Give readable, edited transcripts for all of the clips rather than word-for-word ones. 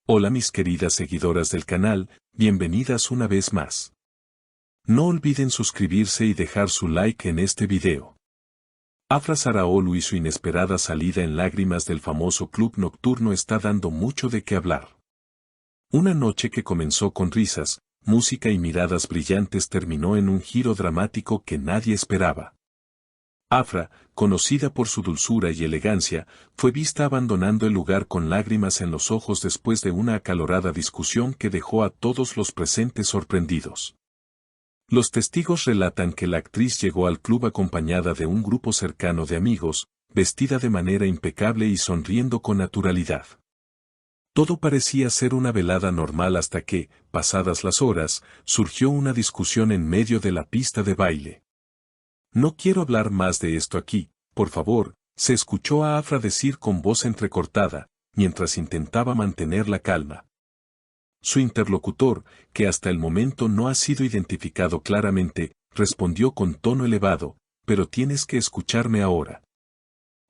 Hola mis queridas seguidoras del canal, bienvenidas una vez más. No olviden suscribirse y dejar su like en este video. Afra Sarraolu y su inesperada salida en lágrimas del famoso club nocturno está dando mucho de qué hablar. Una noche que comenzó con risas, música y miradas brillantes terminó en un giro dramático que nadie esperaba. Afra, conocida por su dulzura y elegancia, fue vista abandonando el lugar con lágrimas en los ojos después de una acalorada discusión que dejó a todos los presentes sorprendidos. Los testigos relatan que la actriz llegó al club acompañada de un grupo cercano de amigos, vestida de manera impecable y sonriendo con naturalidad. Todo parecía ser una velada normal hasta que, pasadas las horas, surgió una discusión en medio de la pista de baile. No quiero hablar más de esto aquí, por favor, se escuchó a Afra decir con voz entrecortada, mientras intentaba mantener la calma. Su interlocutor, que hasta el momento no ha sido identificado claramente, respondió con tono elevado, pero tienes que escucharme ahora.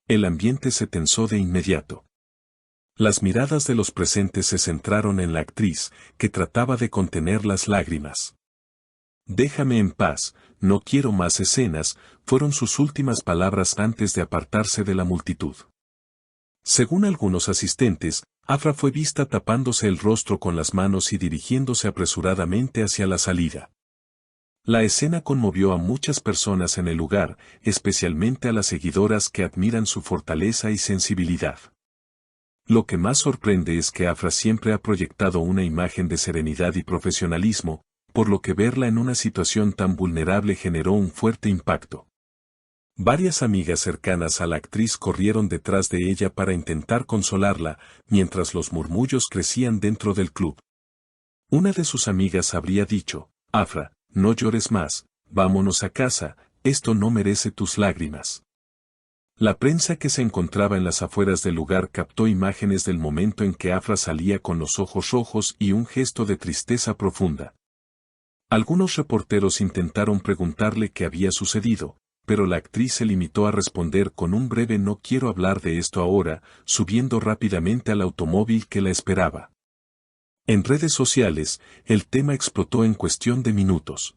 El ambiente se tensó de inmediato. Las miradas de los presentes se centraron en la actriz, que trataba de contener las lágrimas. Déjame en paz, no quiero más escenas, fueron sus últimas palabras antes de apartarse de la multitud. Según algunos asistentes, Afra fue vista tapándose el rostro con las manos y dirigiéndose apresuradamente hacia la salida. La escena conmovió a muchas personas en el lugar, especialmente a las seguidoras que admiran su fortaleza y sensibilidad. Lo que más sorprende es que Afra siempre ha proyectado una imagen de serenidad y profesionalismo, por lo que verla en una situación tan vulnerable generó un fuerte impacto. Varias amigas cercanas a la actriz corrieron detrás de ella para intentar consolarla, mientras los murmullos crecían dentro del club. Una de sus amigas habría dicho, Afra, no llores más, vámonos a casa, esto no merece tus lágrimas. La prensa que se encontraba en las afueras del lugar captó imágenes del momento en que Afra salía con los ojos rojos y un gesto de tristeza profunda. Algunos reporteros intentaron preguntarle qué había sucedido, pero la actriz se limitó a responder con un breve no quiero hablar de esto ahora, subiendo rápidamente al automóvil que la esperaba. En redes sociales, el tema explotó en cuestión de minutos.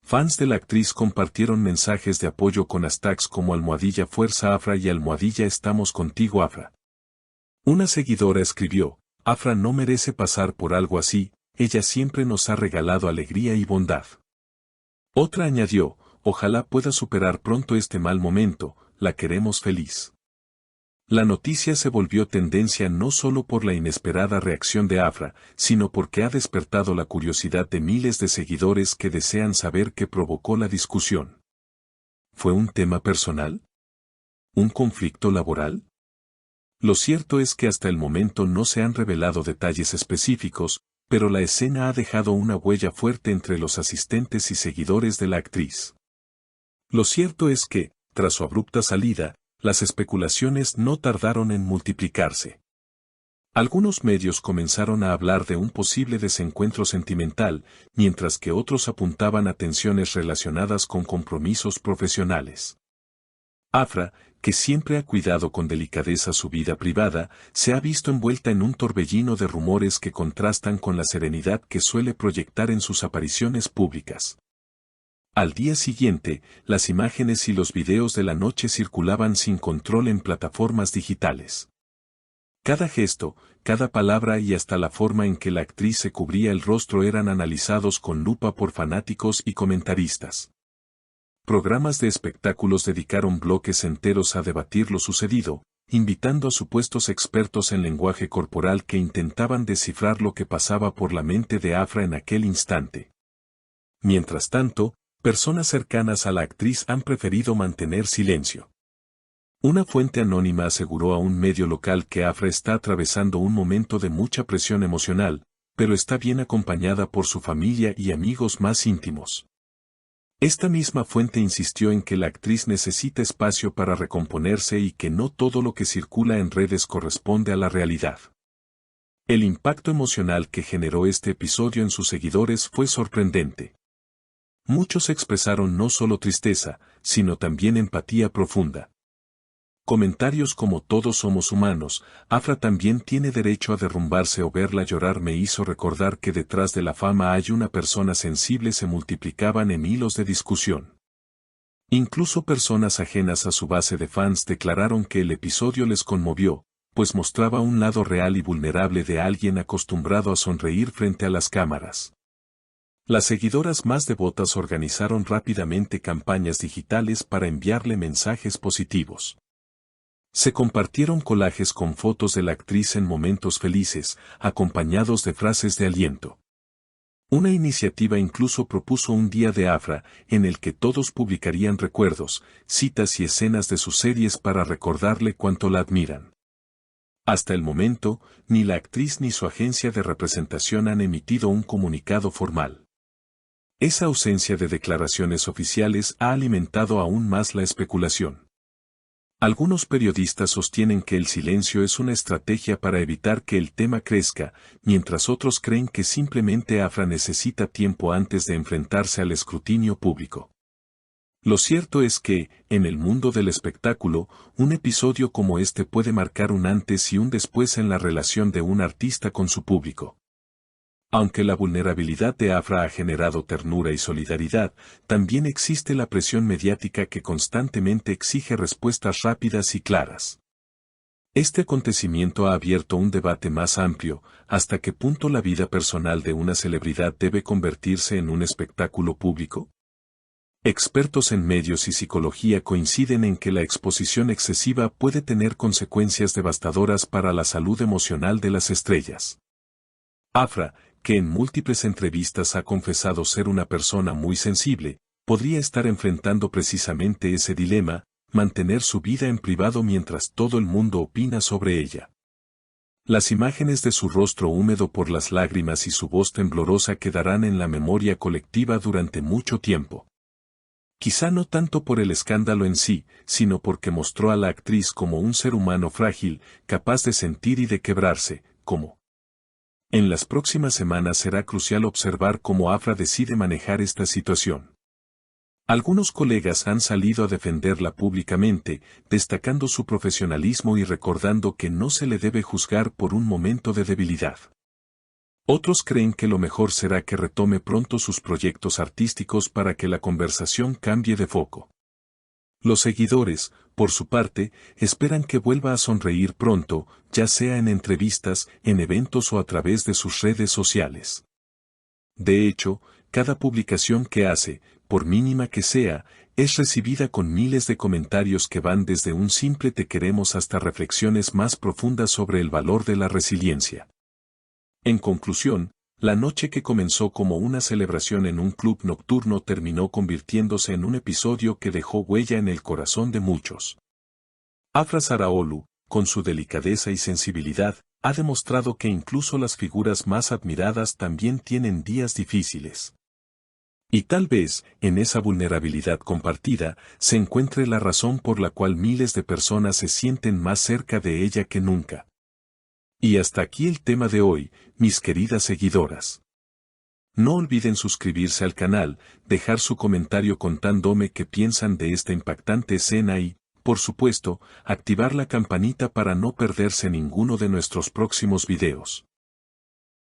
Fans de la actriz compartieron mensajes de apoyo con hashtags como #Fuerza Afra y #Estamos contigo Afra. Una seguidora escribió, Afra no merece pasar por algo así, ella siempre nos ha regalado alegría y bondad. Otra añadió, ojalá pueda superar pronto este mal momento, la queremos feliz. La noticia se volvió tendencia no solo por la inesperada reacción de Afra, sino porque ha despertado la curiosidad de miles de seguidores que desean saber qué provocó la discusión. ¿Fue un tema personal? ¿Un conflicto laboral? Lo cierto es que hasta el momento no se han revelado detalles específicos, pero la escena ha dejado una huella fuerte entre los asistentes y seguidores de la actriz. Lo cierto es que, tras su abrupta salida, las especulaciones no tardaron en multiplicarse. Algunos medios comenzaron a hablar de un posible desencuentro sentimental, mientras que otros apuntaban a tensiones relacionadas con compromisos profesionales. Afra, que siempre ha cuidado con delicadeza su vida privada, se ha visto envuelta en un torbellino de rumores que contrastan con la serenidad que suele proyectar en sus apariciones públicas. Al día siguiente, las imágenes y los videos de la noche circulaban sin control en plataformas digitales. Cada gesto, cada palabra y hasta la forma en que la actriz se cubría el rostro eran analizados con lupa por fanáticos y comentaristas. Programas de espectáculos dedicaron bloques enteros a debatir lo sucedido, invitando a supuestos expertos en lenguaje corporal que intentaban descifrar lo que pasaba por la mente de Afra en aquel instante. Mientras tanto, personas cercanas a la actriz han preferido mantener silencio. Una fuente anónima aseguró a un medio local que Afra está atravesando un momento de mucha presión emocional, pero está bien acompañada por su familia y amigos más íntimos. Esta misma fuente insistió en que la actriz necesita espacio para recomponerse y que no todo lo que circula en redes corresponde a la realidad. El impacto emocional que generó este episodio en sus seguidores fue sorprendente. Muchos expresaron no solo tristeza, sino también empatía profunda. Comentarios como todos somos humanos, Afra también tiene derecho a derrumbarse o verla llorar me hizo recordar que detrás de la fama hay una persona sensible se multiplicaban en hilos de discusión. Incluso personas ajenas a su base de fans declararon que el episodio les conmovió, pues mostraba un lado real y vulnerable de alguien acostumbrado a sonreír frente a las cámaras. Las seguidoras más devotas organizaron rápidamente campañas digitales para enviarle mensajes positivos. Se compartieron collages con fotos de la actriz en momentos felices, acompañados de frases de aliento. Una iniciativa incluso propuso un día de Afra, en el que todos publicarían recuerdos, citas y escenas de sus series para recordarle cuánto la admiran. Hasta el momento, ni la actriz ni su agencia de representación han emitido un comunicado formal. Esa ausencia de declaraciones oficiales ha alimentado aún más la especulación. Algunos periodistas sostienen que el silencio es una estrategia para evitar que el tema crezca, mientras otros creen que simplemente Afra necesita tiempo antes de enfrentarse al escrutinio público. Lo cierto es que, en el mundo del espectáculo, un episodio como este puede marcar un antes y un después en la relación de un artista con su público. Aunque la vulnerabilidad de Afra ha generado ternura y solidaridad, también existe la presión mediática que constantemente exige respuestas rápidas y claras. Este acontecimiento ha abierto un debate más amplio, ¿hasta qué punto la vida personal de una celebridad debe convertirse en un espectáculo público? Expertos en medios y psicología coinciden en que la exposición excesiva puede tener consecuencias devastadoras para la salud emocional de las estrellas. Afra, que en múltiples entrevistas ha confesado ser una persona muy sensible, podría estar enfrentando precisamente ese dilema, mantener su vida en privado mientras todo el mundo opina sobre ella. Las imágenes de su rostro húmedo por las lágrimas y su voz temblorosa quedarán en la memoria colectiva durante mucho tiempo. Quizá no tanto por el escándalo en sí, sino porque mostró a la actriz como un ser humano frágil, capaz de sentir y de quebrarse, como. En las próximas semanas será crucial observar cómo Afra decide manejar esta situación. Algunos colegas han salido a defenderla públicamente, destacando su profesionalismo y recordando que no se le debe juzgar por un momento de debilidad. Otros creen que lo mejor será que retome pronto sus proyectos artísticos para que la conversación cambie de foco. Los seguidores, por su parte, esperan que vuelva a sonreír pronto, ya sea en entrevistas, en eventos o a través de sus redes sociales. De hecho, cada publicación que hace, por mínima que sea, es recibida con miles de comentarios que van desde un simple te queremos hasta reflexiones más profundas sobre el valor de la resiliencia. En conclusión, la noche que comenzó como una celebración en un club nocturno terminó convirtiéndose en un episodio que dejó huella en el corazón de muchos. Afra Saraolu, con su delicadeza y sensibilidad, ha demostrado que incluso las figuras más admiradas también tienen días difíciles. Y tal vez, en esa vulnerabilidad compartida, se encuentre la razón por la cual miles de personas se sienten más cerca de ella que nunca. Y hasta aquí el tema de hoy, mis queridas seguidoras. No olviden suscribirse al canal, dejar su comentario contándome qué piensan de esta impactante escena y, por supuesto, activar la campanita para no perderse ninguno de nuestros próximos videos.